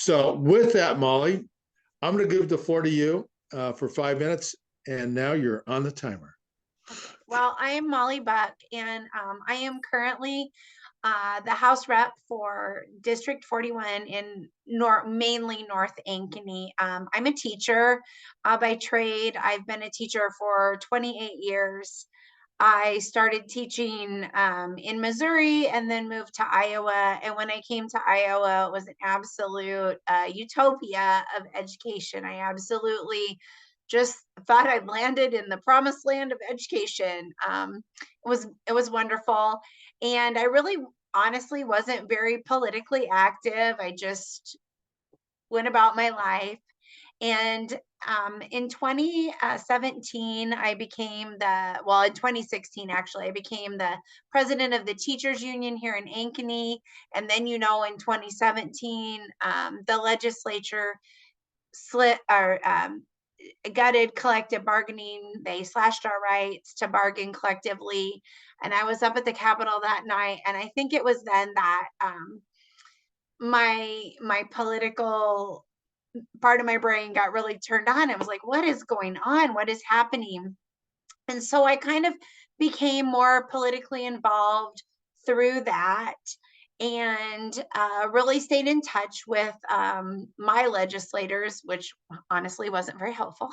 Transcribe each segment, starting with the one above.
So with that, Molly, I'm going to give the floor to you for 5 minutes, and now you're on the timer. Well, I am Molly Buck, and I am currently the House Rep for District 41 in mainly North Ankeny. I'm a teacher by trade. I've been a teacher for 28 years. I started teaching in Missouri and then moved to Iowa. And when I came to Iowa, it was an absolute utopia of education. I absolutely just thought I'd landed in the promised land of education. It was wonderful, and I really honestly wasn't very politically active. I just went about my life. And in 2017, I became in 2016, actually, I became the president of the teachers union here in Ankeny. And then, in 2017, the legislature gutted collective bargaining. They slashed our rights to bargain collectively. And I was up at the Capitol that night. And I think it was then that my political part of my brain got really turned on. I was like, what is going on? What is happening? And so I kind of became more politically involved through that, and really stayed in touch with my legislators, which honestly wasn't very helpful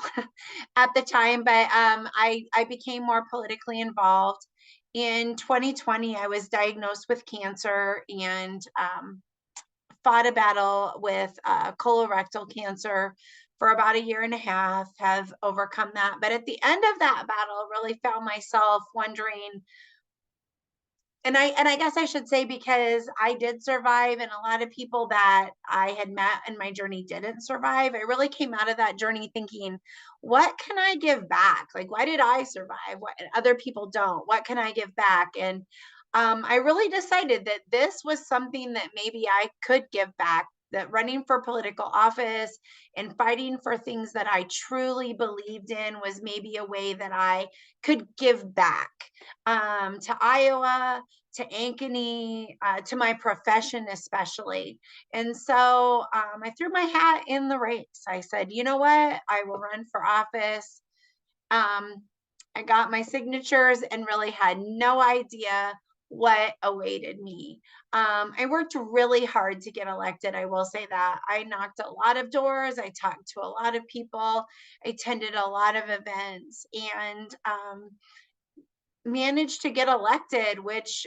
at the time. But I became more politically involved. In 2020, I was diagnosed with cancer, and fought a battle with colorectal cancer for about a year and a half, have overcome that. But at the end of that battle, really found myself wondering, and I guess I should say, because I did survive and a lot of people that I had met in my journey didn't survive, I really came out of that journey thinking, what can I give back? Like, why did I survive? What other people don't? What can I give back? And I really decided that this was something that maybe I could give back, that running for political office and fighting for things that I truly believed in was maybe a way that I could give back to Iowa, to Ankeny, to my profession especially. And so I threw my hat in the race. I said, you know what? I will run for office. I got my signatures and really had no idea what awaited me. I worked really hard to get elected. I will say that. I knocked a lot of doors. I talked to a lot of people. I attended a lot of events, and managed to get elected, which,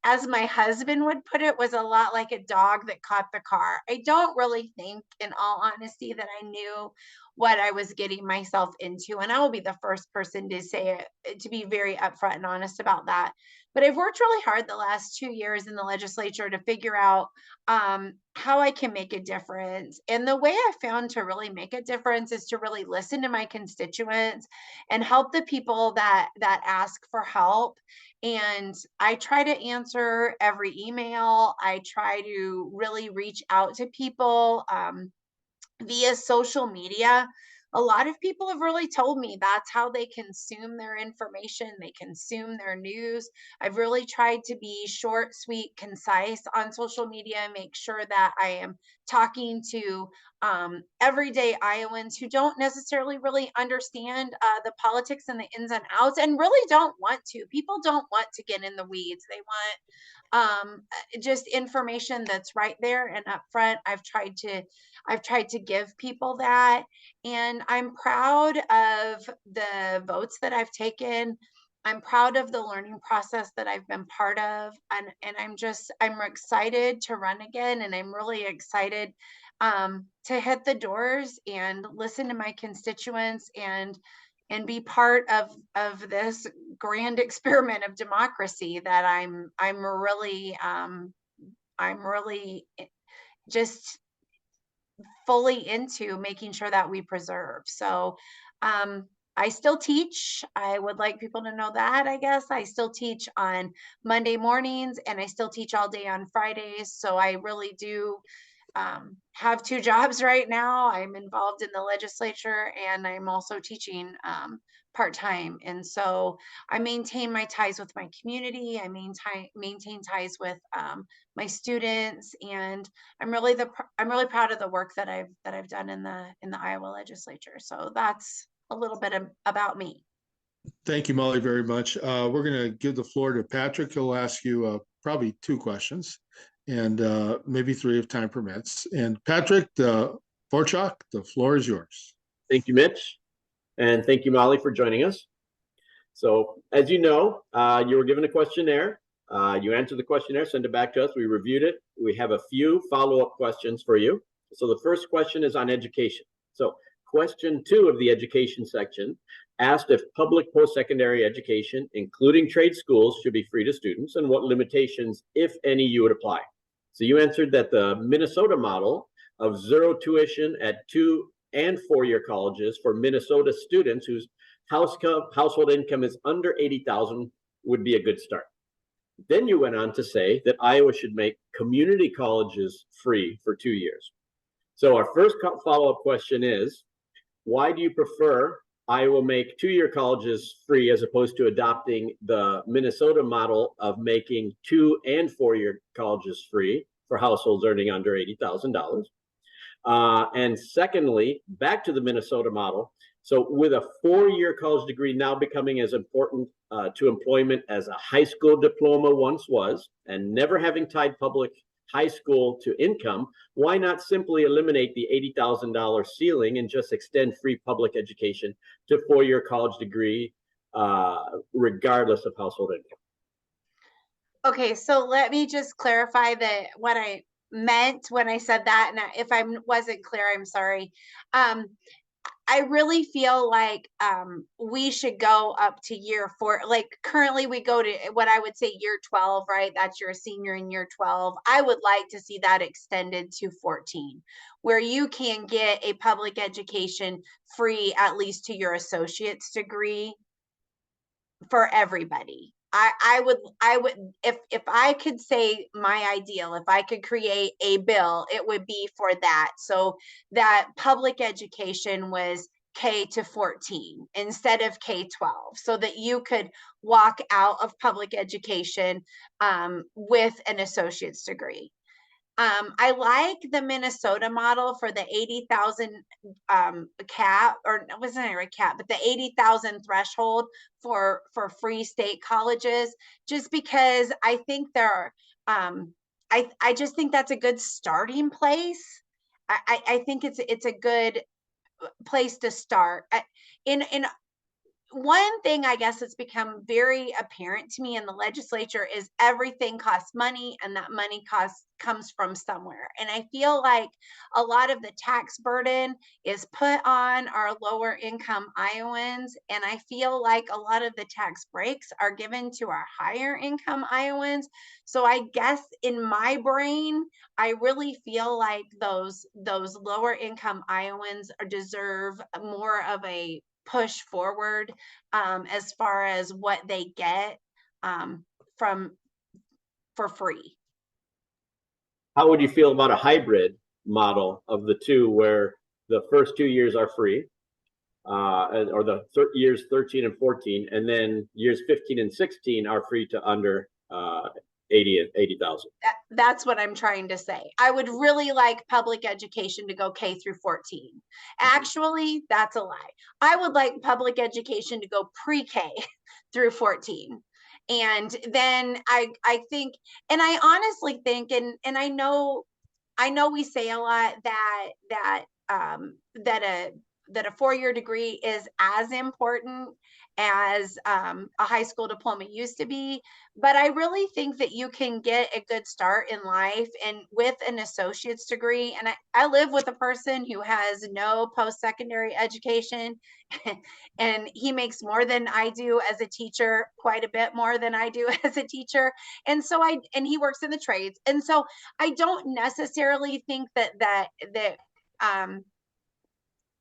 as my husband would put it, was a lot like a dog that caught the car. I don't really think, in all honesty, that I knew what I was getting myself into. And I will be the first person to say it, to be very upfront and honest about that. But I've worked really hard the last 2 years in the legislature to figure out how I can make a difference. And the way I found to really make a difference is to really listen to my constituents and help the people that ask for help. And I try to answer every email. I try to really reach out to people via social media. A lot of people have really told me that's how they consume their information, they consume their news. I've really tried to be short, sweet, concise on social media, make sure that I am talking to everyday Iowans who don't necessarily really understand the politics and the ins and outs, and really don't want to. People don't want to get in the weeds. They just information that's right there and upfront. I've tried to give people that, and I'm proud of the votes that I've taken. I'm proud of the learning process that I've been part of, and I'm excited to run again, and I'm really excited to hit the doors and listen to my constituents and be part of this grand experiment of democracy that I'm really just fully into making sure that we preserve. So I still teach. I would like people to know that, I guess. I still teach on Monday mornings, and I still teach all day on Fridays. So I really do have two jobs right now. I'm involved in the legislature and I'm also teaching part-time. And so I maintain my ties with my community. I maintain ties with my students, and I'm really proud of the work that I've done in the Iowa legislature. So that's a little bit about me. Thank you, Molly, very much. We're going to give the floor to Patrick. He'll ask you probably two questions and maybe three if time permits. And Patrick Vorchak, the floor is yours. Thank you, Mitch. And thank you, Molly, for joining us. So as you know, you were given a questionnaire. You answered the questionnaire, send it back to us. We reviewed it. We have a few follow-up questions for you. So the first question is on education. So question 2 of the education section asked if public post-secondary education, including trade schools, should be free to students and what limitations, if any, you would apply. So you answered that the Minnesota model of zero tuition at 2- and 4-year colleges for Minnesota students whose household income is under $80,000 would be a good start. Then you went on to say that Iowa should make community colleges free for 2 years. So our first follow-up question is, why do you prefer Iowa make 2-year colleges free as opposed to adopting the Minnesota model of making 2- and 4-year colleges free for households earning under $80,000? And secondly, back to the Minnesota model. So with a 4-year college degree now becoming as important to employment as a high school diploma once was, and never having tied public high school to income, why not simply eliminate the $80,000 ceiling and just extend free public education to 4-year college degree, regardless of household income? Okay, so let me just clarify that what I meant when I said that, and if I wasn't clear, I'm sorry. I really feel like we should go up to year 4. Like currently we go to what I would say year 12, right? That's your senior in year 12. I would like to see that extended to 14, where you can get a public education free at least to your associate's degree for everybody. I would if I could say my ideal, if I could create a bill, it would be for that. So that public education was K to 14 instead of K-12, so that you could walk out of public education with an associate's degree. I like the Minnesota model for the 80,000 cap, or it wasn't a cap, but the 80,000 threshold for free state colleges, just because I think I just think that's a good starting place. I think it's a good place to start. In one thing I guess that's become very apparent to me in the legislature is everything costs money, and that money comes from somewhere. And I feel like a lot of the tax burden is put on our lower income Iowans, and I feel like a lot of the tax breaks are given to our higher income Iowans. So I guess in my brain, I really feel like those lower income Iowans deserve more of a push forward as far as what they get for free. How would you feel about a hybrid model of the two, where the first 2 years are free, or the years 13 and 14, and then years 15 and 16 are free to under 80,000? That's what I'm trying to say. I would really like public education to go K through 14. Actually, that's a lie. I would like public education to go pre-K through 14. And then I think, and I honestly think, and I know we say a lot that a 4-year degree is as important as a high school diploma used to be, but I really think that you can get a good start in life and with an associate's degree. And I live with a person who has no post-secondary education, and he makes more than I do as a teacher, quite a bit more than I do as a teacher. And so and he works in the trades. And so I don't necessarily think that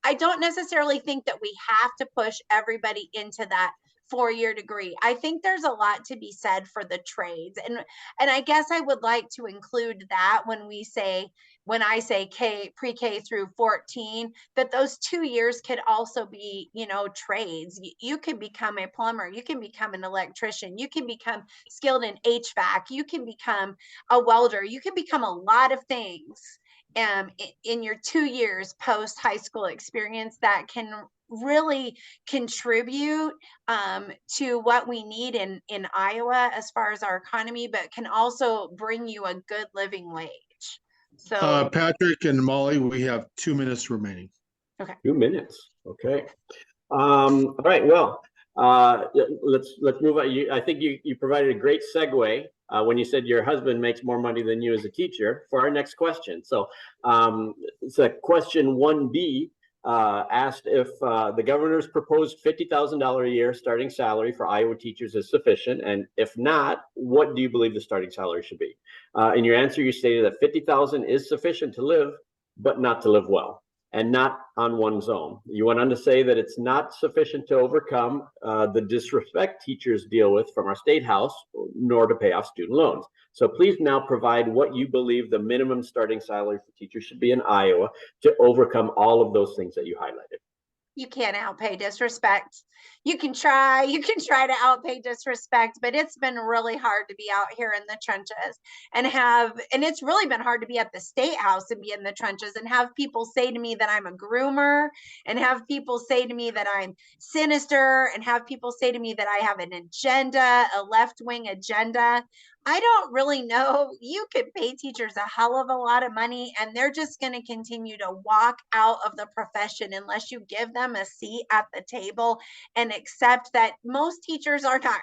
I don't necessarily think that we have to push everybody into that 4-year degree. I think there's a lot to be said for the trades. And I guess I would like to include that when I say pre-K through 14, that those 2 years could also be, trades. You can become a plumber, you can become an electrician, you can become skilled in HVAC, you can become a welder, you can become a lot of things in your 2 years post high school experience that can really contribute to what we need in Iowa as far as our economy, but can also bring you a good living wage. So Patrick and Molly, we have 2 minutes remaining. okay. 2 minutes. Okay. All right. Well, let's move on. I think you provided a great segue when you said your husband makes more money than you as a teacher for our next question. So it's a question 1B asked if the governor's proposed $50,000 a year starting salary for Iowa teachers is sufficient, and if not, what do you believe the starting salary should be? In your answer, you stated that $50,000 is sufficient to live, but not to live well, and not on one's own. You went on to say that it's not sufficient to overcome the disrespect teachers deal with from our state house, nor to pay off student loans. So please now provide what you believe the minimum starting salary for teachers should be in Iowa to overcome all of those things that you highlighted. You can't outpay disrespect. You can try to outpay disrespect, but it's been really hard to be out here in the trenches and it's really been hard to be at the state house and be in the trenches and have people say to me that I'm a groomer, and have people say to me that I'm sinister, and have people say to me that I have an agenda, a left-wing agenda. I don't really know. You could pay teachers a hell of a lot of money and they're just going to continue to walk out of the profession unless you give them a seat at the table and accept that most teachers are not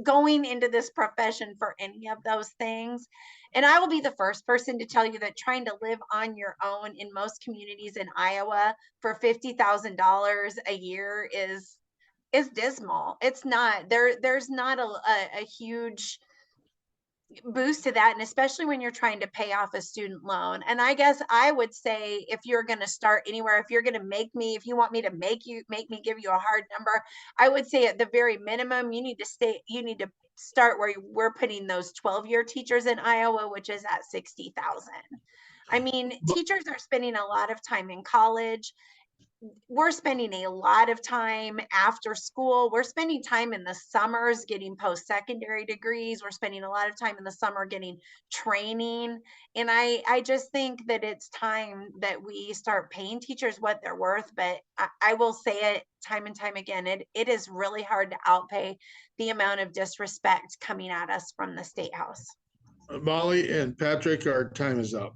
going into this profession for any of those things. And I will be the first person to tell you that trying to live on your own in most communities in Iowa for $50,000 a year is dismal. It's not there's not a huge boost to that, and especially when you're trying to pay off a student loan. And I guess I would say, if you're going to start anywhere, if you're going to if you want me to make me give you a hard number, I would say at the very minimum you need to start where we're putting those 12-year teachers in Iowa, which is at 60,000. I mean, teachers are spending a lot of time in college. We're spending a lot of time after school. We're spending time in the summers getting post-secondary degrees. We're spending a lot of time in the summer getting training. And I just think that it's time that we start paying teachers what they're worth. But I will say it time and time again, it is really hard to outpay the amount of disrespect coming at us from the state house. Molly and Patrick, our time is up.